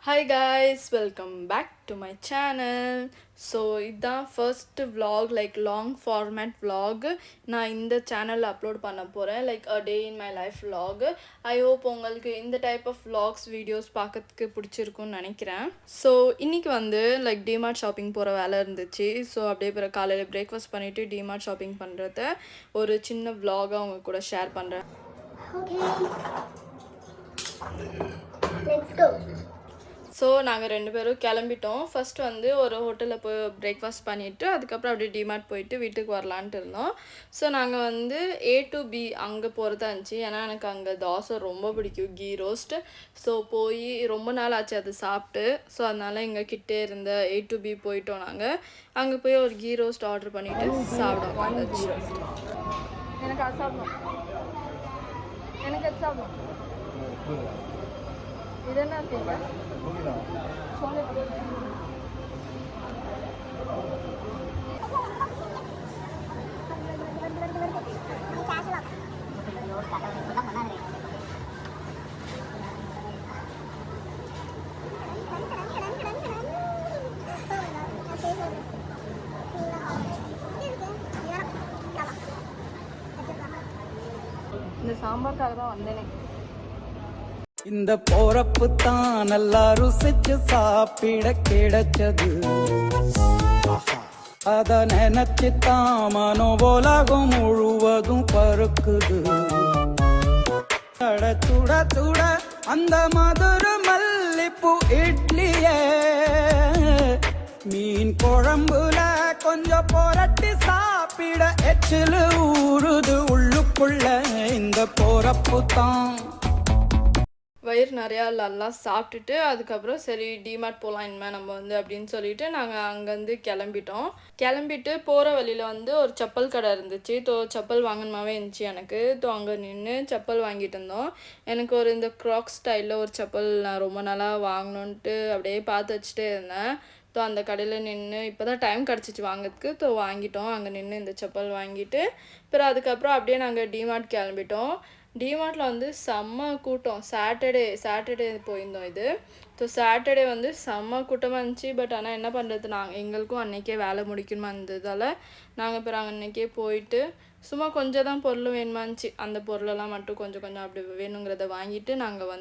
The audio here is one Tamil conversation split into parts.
Hi guys, welcome back to my channel. So இதுதான் first vlog, like long format vlog நான் இந்த சேனலில் அப்லோட் பண்ண போகிறேன், like a day in my life vlog. I hope உங்களுக்கு இந்த டைப் ஆஃப் vlogs வீடியோஸ் பார்க்கறதுக்கு பிடிச்சிருக்குன்னு நினைக்கிறேன். ஸோ இன்றைக்கி வந்து லைக் டிமார்ட் ஷாப்பிங் போகிற வேலை இருந்துச்சு. ஸோ அப்படியே பிறகு காலையில் பிரேக்ஃபாஸ்ட் பண்ணிவிட்டு டிமார்ட் ஷாப்பிங் பண்ணுறத ஒரு சின்ன vlog அவங்க கூட ஷேர் பண்ணுறேன். ஸோ நாங்கள் 2 பேரும் கிளம்பிட்டோம். ஃபஸ்ட் வந்து ஒரு ஹோட்டலில் போய் பிரேக்ஃபாஸ்ட் பண்ணிவிட்டு அதுக்கப்புறம் அப்படியே டிமார்ட் போயிட்டு வீட்டுக்கு வரலான்ட்டு இருந்தோம். ஸோ நாங்கள் வந்து A to B அங்கே போகிறதா இருந்துச்சு. ஏன்னா எனக்கு அங்கே தோசை ரொம்ப பிடிக்கும், கீ ரோஸ்ட்டு. ஸோ போய் ரொம்ப நாள் ஆச்சு அது சாப்பிட்டு. ஸோ அதனால் எங்கள் கிட்டே இருந்த A to B போயிட்டோம். நாங்கள் அங்கே போய் ஒரு கீ ரோஸ்ட் ஆர்டர் பண்ணிவிட்டு சாப்பிட வந்துச்சு. எனக்கு அது சாப்பிடணும், எனக்கு அது சாப்பிடணும். இது என்ன இருக்கீங்க? இந்த சாம்பாருக்காக தான் வந்தேனே. இந்த போறப்பு தான் நல்லா ருசிச்சு சாப்பிட கிடைச்சது. அத நினைச்சுத்தான் மனோபோலாகும் முழுவதும் பருக்குது. சுட சுட சுட அந்த மதுர மல்லிப்பூ இட்லியே மீன் குழம்புல கொஞ்சம் புரட்டி சாப்பிட எச்சிலு ஊறுது உள்ளுக்குள்ள. இந்த போறப்பு தான் வயிறு நிறையா நல்லா சாப்பிட்டுட்டு அதுக்கப்புறம் சரி டிமார்ட் போகலாம் இனிமேல் நம்ம வந்து அப்படின்னு சொல்லிட்டு நாங்கள் அங்கேருந்து கிளம்பிட்டு போகிற வழியில் வந்து ஒரு செப்பல் கடை இருந்துச்சு. செப்பல் வாங்கணுமாவே இருந்துச்சு எனக்கு. அங்கே நின்று செப்பல் வாங்கிட்டு இருந்தோம். எனக்கு ஒரு இந்த க்ராக்ஸ் ஸ்டைலில் ஒரு செப்பல் நான் ரொம்ப நாளாக வாங்கணுன்ட்டு அப்படியே பார்த்து வச்சுட்டே இருந்தேன். அந்த கடையில் நின்று இப்போ தான் டைம் கிடச்சிச்சு வாங்கிறதுக்கு. வாங்கிட்டோம். அங்கே நின்று இந்த செப்பல் வாங்கிட்டு அப்புறம் அதுக்கப்புறம் அப்படியே நாங்கள் டிமார்ட் கிளம்பிட்டோம். டிமார்ட்டில் வந்து செம்ம கூட்டம். சாட்டர்டே போயிருந்தோம் இது. சாட்டர்டே வந்து செம்ம கூட்டமாக இருந்துச்சு. பட் ஆனால் என்ன பண்ணுறது, எங்களுக்கும் அன்றைக்கே வேலை முடிக்கணுமா இருந்ததால் நாங்கள் அப்புறம் அன்றைக்கே போயிட்டு சும்மா கொஞ்சம் தான் பொருள் வேணுமா இருந்துச்சு. அந்த பொருளெல்லாம் மட்டும் கொஞ்சம் அப்படி வேணுங்கிறத வாங்கிட்டு நாங்கள்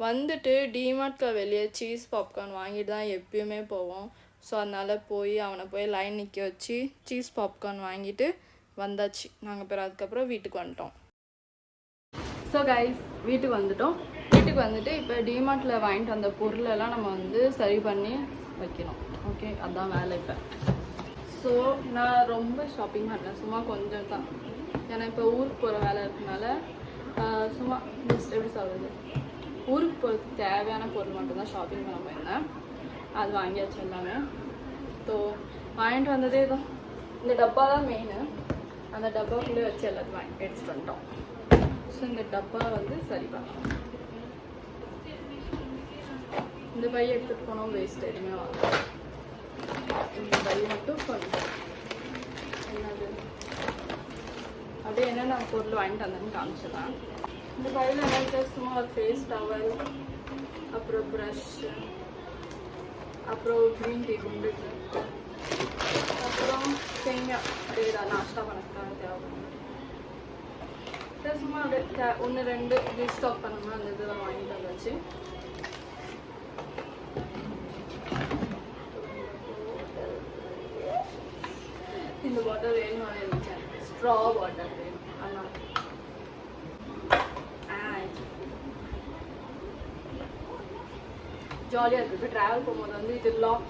வந்துட்டு டிமார்ட்டில் வெளியே சீஸ் பாப்கார்ன் வாங்கிட்டு தான் எப்பயுமே போவோம். ஸோ அதனால் அவனை போய் லைன் நிற்க வச்சு சீஸ் பாப்கார்ன் வாங்கிட்டு வந்தாச்சு. நாங்கள் அப்புறம் அதுக்கப்புறம் வீட்டுக்கு வந்துட்டோம். ஸோ கைஸ் வீட்டுக்கு வந்துட்டு இப்போ டிமார்ட்டில் வாங்கிட்டு வந்த பொருளெல்லாம் நம்ம வந்து சரி பண்ணி வைக்கணும். ஓகே, அதுதான் வேலை இப்போ. ஸோ நான் ரொம்ப ஷாப்பிங் பண்ணேன், சும்மா கொஞ்சம் தான். ஏன்னா இப்போ ஊருக்கு போகிற வேலை இருக்கனால சும்மா ஜஸ்ட் எப்படி சொல்கிறது, ஊருக்கு போகிறதுக்கு தேவையான பொருள் மட்டும்தான் ஷாப்பிங் பண்ண போயிருந்தேன். அது வாங்கியாச்சு எல்லாமே. ஸோ வாங்கிட்டு வந்ததே தான். இந்த டப்பா தான் மெயின். அந்த டப்பாக்குள்ளே வச்சு எல்லாத்தையும் எடுத்துகிட்டு வந்துட்டோம். ஸோ இந்த டப்பா வந்து சரி பண்ணலாம். இந்த பையை எடுத்துகிட்டு போனோம், வேஸ்ட் எதுவுமே வாங்க. இந்த பையை மட்டும் கொஞ்சம் என்னது அப்படியே என்னென்ன பொருள் வாங்கிட்டு வந்தேன்னு காமிச்சிடலாம். இந்த பையில் என்ன சும்மா ஒரு ஃபேஸ் டவல், அப்புறம் ப்ரஷ்ஷு, அப்புறம் க்ரீன் டீ குண்டு, அப்புறம் தேங்காய் அப்படியே நாஷ்டா பண்ணக்காக தேவைப்படும். சும்மா அப்படியே 1-2 ரீஸ்டாக் பண்ணோம்னா அந்த இதெல்லாம் வாங்கிட்டு வந்தாச்சு. இந்த பாட்டில் வேணும் நினைச்சேன், ஸ்ட்ரா பாட்டில் வேணும். அதனால ஜாலியாக இருக்குது. இப்போ ட்ராவல் போகும்போது வந்து இது லாக்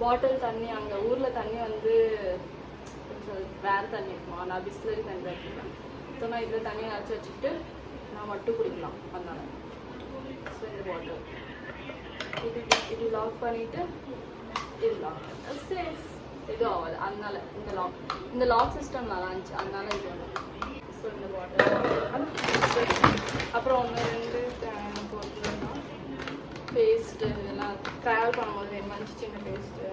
பாட்டில் தண்ணி, அங்கே ஊரில் தண்ணி வந்து வேறு தண்ணி இருக்குமா, நான் பிஸ்லரி தண்ணி தான் எடுத்துக்கிறேன். ஸோ நான் இதில் தண்ணியை நினச்சி வச்சுக்கிட்டு நான் மட்டும் குடிக்கலாம். அதனால ஸோ இந்த பாட்டில் இது லாக் பண்ணிவிட்டு இது லாக் சேஃப் எதுவும் ஆகாது. அதனால இந்த லாக் சிஸ்டம் நல்லா இருந்துச்சு, அதனால இது வந்து. ஸோ இந்த பாட்டில் அப்புறம் 1-2 பொருள்னா பேஸ்ட்டு, இதெல்லாம் ட்ராவல் பண்ணும்போது வேணுமாச்சு சின்ன பேஸ்ட்டு.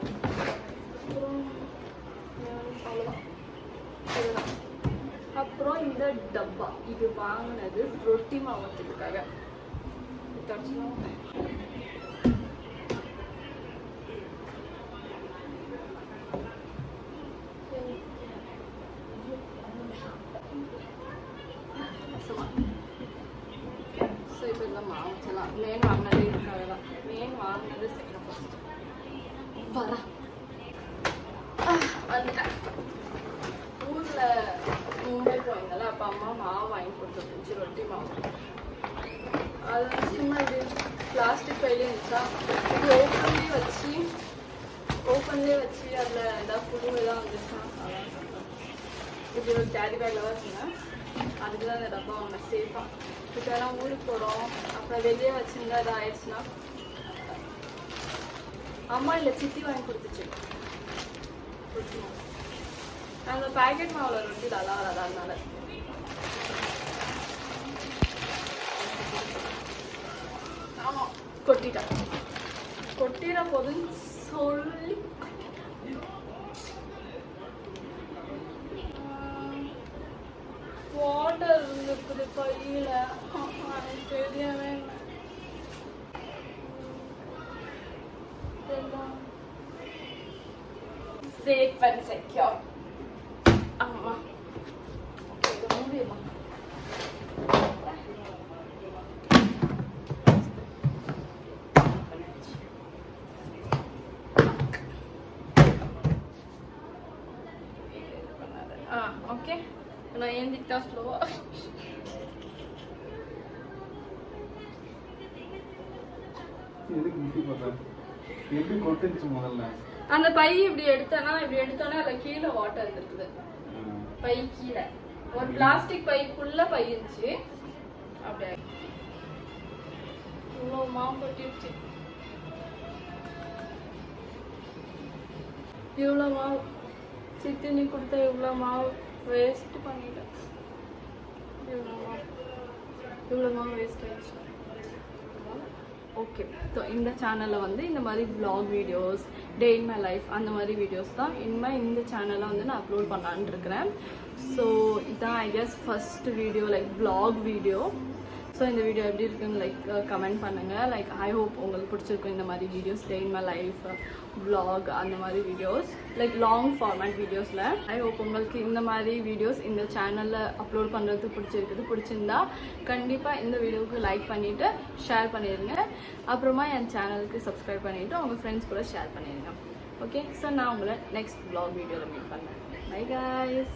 அப்புறம் அவ்வளோதான் இதெல்லாம். அப்புறம் இந்த டப்பா இது வாங்கினது ரொட்டி மாவத்துக்காக. வேனுக்காக தான். வேன் வாங்கினது செய்யணும் ஃபர்ஸ்ட். வரா வந்துட்டேன். ஊரில் மும்பை போயிருந்தால அப்போ அம்மா மாவு வாங்கி கொடுத்துருந்துச்சு, ரொட்டி மாவு. அது வந்து சும்மா இது பிளாஸ்டிக் பையிலே இருந்துச்சா, இது ஓப்பன்லேயே வச்சு அதில் ஏதாவது புழு தான் வந்துச்சுன்னா அதான் சொல்கிறேன். இப்படி ஒரு கேரி பேக்கில் தான் வச்சுருந்தேன். அதுக்கு தான் இந்த டப்பா வாங்கினேன் சேஃபாக. இப்போ எல்லாம் ஊருக்கு போகிறோம், அப்புறம் வெளியே வச்சுருந்தா இது ஆயிடுச்சுன்னா. அம்மா இல்லை சித்தி வாங்கி கொடுத்துச்சு ரொட்டி மாவு. அந்த பேக்கெட் மாவில் ரொட்டி நல்லா வராது, அதனால. ஆமாம் கொட்டிட போதுன்னு சொல்லி வாட்டர் இருக்குது கையில். எனக்கு தெரியவே இல்லை. Safe and secure. ஆமா. இது முடியுமா? ஓகே. நான் ஏந்திட்டா ஸ்லோவா. எப்படி கொட்டுச்சு முதல்ல? அந்த பை இப்படி எடுத்தோன்னா அதில் கீழே வாட்டர் இருக்குது. பை கீழே ஒரு பிளாஸ்டிக் பைக்குள்ள பை இருந்துச்சு. அப்படியே இவ்வளோ மாவு கொட்டிடுச்சு. இவ்வளோ மாவு சித்தி நீ கொடுத்த இவ்வளோ மாவு வேஸ்ட் பண்ணிட்டேன். இவ்வளோ மாவு வேஸ்ட் ஆயிடுச்சு. ஓகே, ஸோ இந்த சேனலில் வந்து இந்த மாதிரி vlog videos, day in my life அந்த மாதிரி வீடியோஸ் தான் இனிமேல் இந்த சேனலில் வந்து நான் அப்லோட் பண்ணலான்னு இருக்கிறேன். ஸோ இதான் I guess first video, like vlog video. So இந்த வீடியோ எப்படி இருக்குன்னு லைக் கமெண்ட் பண்ணுங்கள். லைக் ஐ ஹோப் உங்களுக்கு பிடிச்சிருக்கும் இந்த மாதிரி videos, day in my life, vlog அந்த மாதிரி வீடியோஸ், லைக் லாங் ஃபார்மேட் வீடியோஸில். ஐ ஹோப் உங்களுக்கு இந்த மாதிரி வீடியோஸ் இந்த சேனலில் அப்லோட் பண்ணுறது பிடிச்சிருந்தா கண்டிப்பாக இந்த வீடியோவுக்கு லைக் பண்ணிவிட்டு ஷேர் பண்ணிடுங்க. அப்புறமா என் சேனலுக்கு சப்ஸ்கிரைப் பண்ணிவிட்டு உங்கள் ஃப்ரெண்ட்ஸ் கூட ஷேர் பண்ணிடுங்க. ஓகே, ஸோ நான் உங்களை நெக்ஸ்ட் vlog வீடியோவில் மீட் பண்ணேன். Bye guys.